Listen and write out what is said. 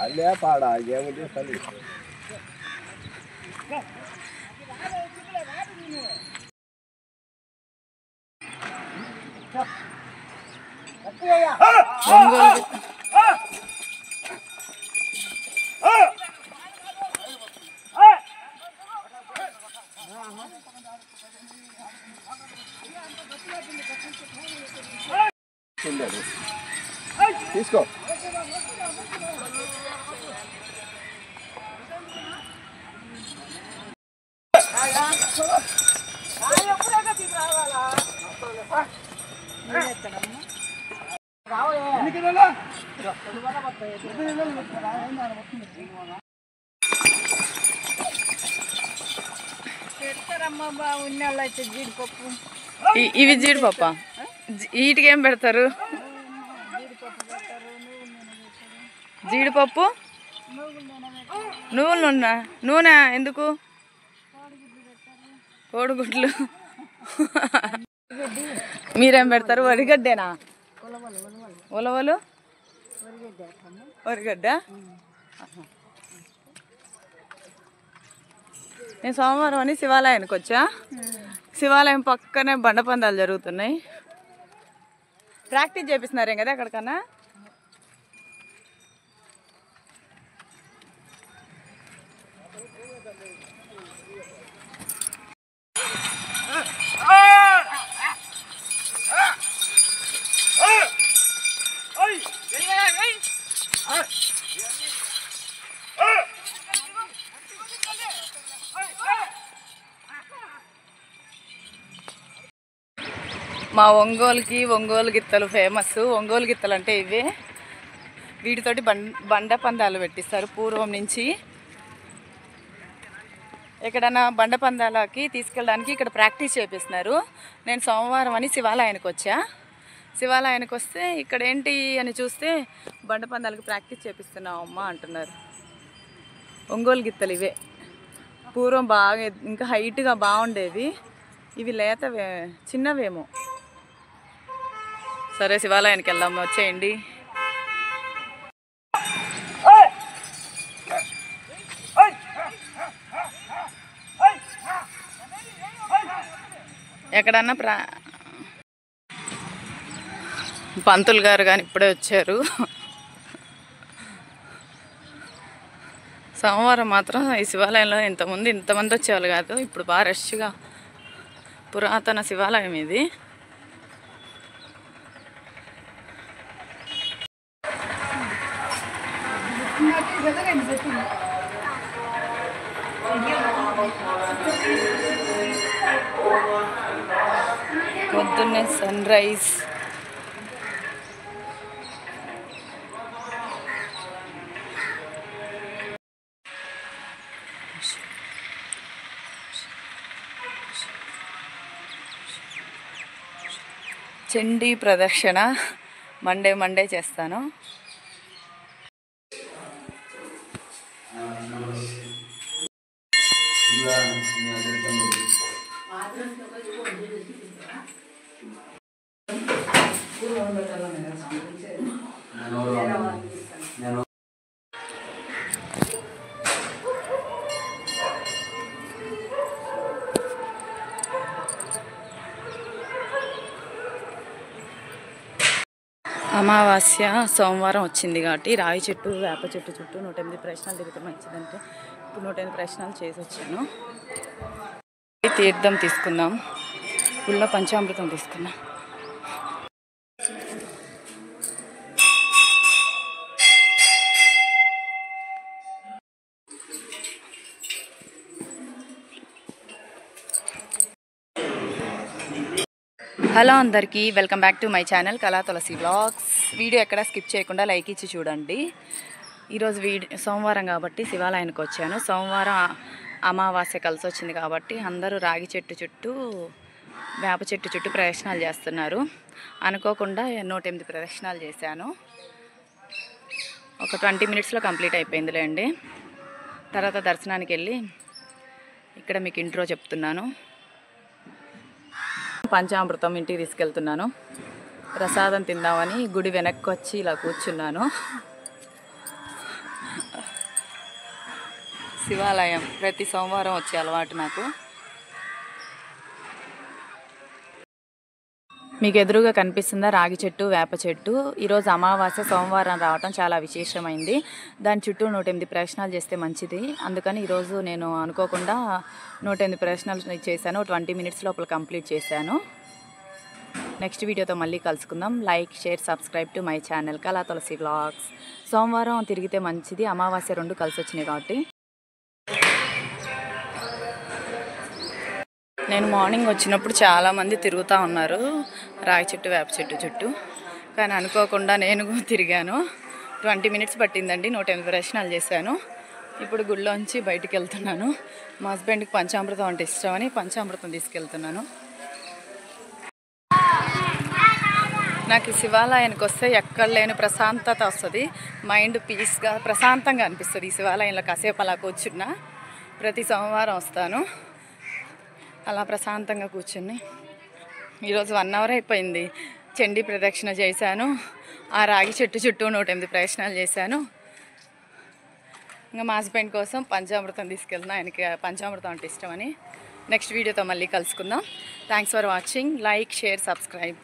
అల్లే పాడా ఏముంది తల్లి తీసుకో ఇవి జీడిపప్పు వీటికి ఏం పెడతారు జీడిపప్పు నూనె ఎందుకు కోడిగుడ్లు మీరేం పెడతారు వరిగడ్డేనా ఉలవలు వరిగడ్డ నేను సోమవారం అని శివాలయానికి వచ్చా శివాలయం పక్కనే బండపందాలు జరుగుతున్నాయి ప్రాక్టీస్ చేపిస్తున్నారేం కదా ఎక్కడికన్నా మా ఒంగోలు గిత్తలు ఫేమస్ ఒంగోలు గిత్తలు అంటే ఇవే వీటితోటి బండ పందాలు పెట్టిస్తారు పూర్వం నుంచి ఎక్కడన్నా బండ పందాలకి తీసుకెళ్ళడానికి ఇక్కడ ప్రాక్టీస్ చేపిస్తున్నారు నేను సోమవారం అని శివాలయానికి వచ్చా శివాలయానికి వస్తే ఇక్కడ ఏంటి అని చూస్తే బండ పందాలకి ప్రాక్టీస్ చేపిస్తున్నావు అమ్మ అంటున్నారు ఒంగోలు గిత్తలు ఇవే పూర్వం బాగా ఇంకా హైట్గా బాగుండేవి ఇవి చిన్నవేమో సరే శివాలయానికి వెళ్దాము వచ్చేయండి ఎక్కడన్నా పంతులు గారు కానీ ఇప్పుడే వచ్చారు సోమవారం మాత్రం ఈ శివాలయంలో ఇంతమంది వచ్చేవాళ్ళు కాదు ఇప్పుడు బాగా రష్గా పురాతన శివాలయం ఇది పొద్దున్నే సన్ రైజ్ చండీ ప్రదక్షిణ మండే చేస్తాను అమావాస్య సోమవారం వచ్చింది కాబట్టి రావి చెట్టు వేప చెట్టు చుట్టూ 108 ప్రశ్నలు తిరుగుతాం మంచిదంటే ఇప్పుడు 108 ప్రశ్నలు చేసి వచ్చాను తీర్థం తీసుకుందాం పుల్ల పంచామృతం తీసుకున్నాం హలో అందరికీ welcome back to my channel కళా తులసి వ్లాగ్స్ వీడియో ఎక్కడ స్కిప్ చేయకుండా లైక్ ఇచ్చి చూడండి ఈరోజు సోమవారం కాబట్టి శివాలయానికి వచ్చాను సోమవారం అమావాస్య కలిసి వచ్చింది కాబట్టి అందరూ రాగి చెట్టు చుట్టూ వేప చెట్టు చుట్టూ ప్రదక్షిణాలు చేస్తున్నారు అనుకోకుండా 108 ప్రదక్షిణాలు చేశాను ఒక 20 మినిట్స్లో కంప్లీట్ అయిపోయిందిలేండి తర్వాత దర్శనానికి వెళ్ళి ఇక్కడ మీకు ఇంట్రో చెప్తున్నాను పంచామృతం ఇంటికి తీసుకెళ్తున్నాను ప్రసాదం తిందామని గుడి వెనక్కి వచ్చి ఇలా కూర్చున్నాను శివాలయం ప్రతి సోమవారం వచ్చే అలవాటు నాకు. మీకు ఎదురుగా కనిపిస్తుందా రాగి చెట్టు, వేప చెట్టు. ఈరోజు అమావాస్య సోమవారం రావటం చాలా విశేషమైంది. దాని చుట్టూ 108 ప్రదక్షిణాలు చేస్తే మంచిది. అందుకని ఈరోజు నేను అనుకోకుండా 108 ప్రదక్షిణాలు చేశాను. 20 మినిట్స్ లోపల కంప్లీట్ చేశాను. నెక్స్ట్ వీడియోతో మళ్ళీ కలుసుకుందాం. Like, share, subscribe to my channel కళా తులసి వ్లాగ్స్. సోమవారం తిరిగితే మంచిది, అమావాస్య 2 కలిసి వచ్చినాయి కాబట్టి. నేను మార్నింగ్ వచ్చినప్పుడు చాలామంది తిరుగుతూ ఉన్నారు రాగి చెట్టు, వేప చెట్టు చుట్టూ. కానీ అనుకోకుండా నేను తిరిగాను. 20 మినిట్స్ పట్టిందండి. 108 ప్రదక్షిణాలు చేశాను. ఇప్పుడు గుళ్ళోంచి బయటికి వెళ్తున్నాను. మా హస్బెండ్కి పంచామృతం అంటే ఇష్టమని పంచామృతం తీసుకెళ్తున్నాను. నాకు శివాలయానికి వస్తే ఎక్కడ లేని ప్రశాంతత వస్తుంది. మైండ్ పీస్గా ప్రశాంతంగా అనిపిస్తుంది. ఈ శివాలయంలో కాసేపు అలా కూర్చున్నా. ప్రతి సోమవారం వస్తాను. అలా ప్రశాంతంగా కూర్చుని ఈరోజు 1 అవర్ అయిపోయింది. చండీ ప్రదక్షిణ చేశాను. ఆ రాగి చెట్టు చుట్టూ 108 ప్రదక్షిణాలు చేశాను. ఇంకా మా హస్బెండ్ కోసం పంచామృతం తీసుకెళ్తున్నా. ఆయనకి పంచామృతం అంటే ఇష్టమని. నెక్స్ట్ వీడియోతో మళ్ళీ కలుసుకుందాం. Thanks for watching. Like, share, subscribe.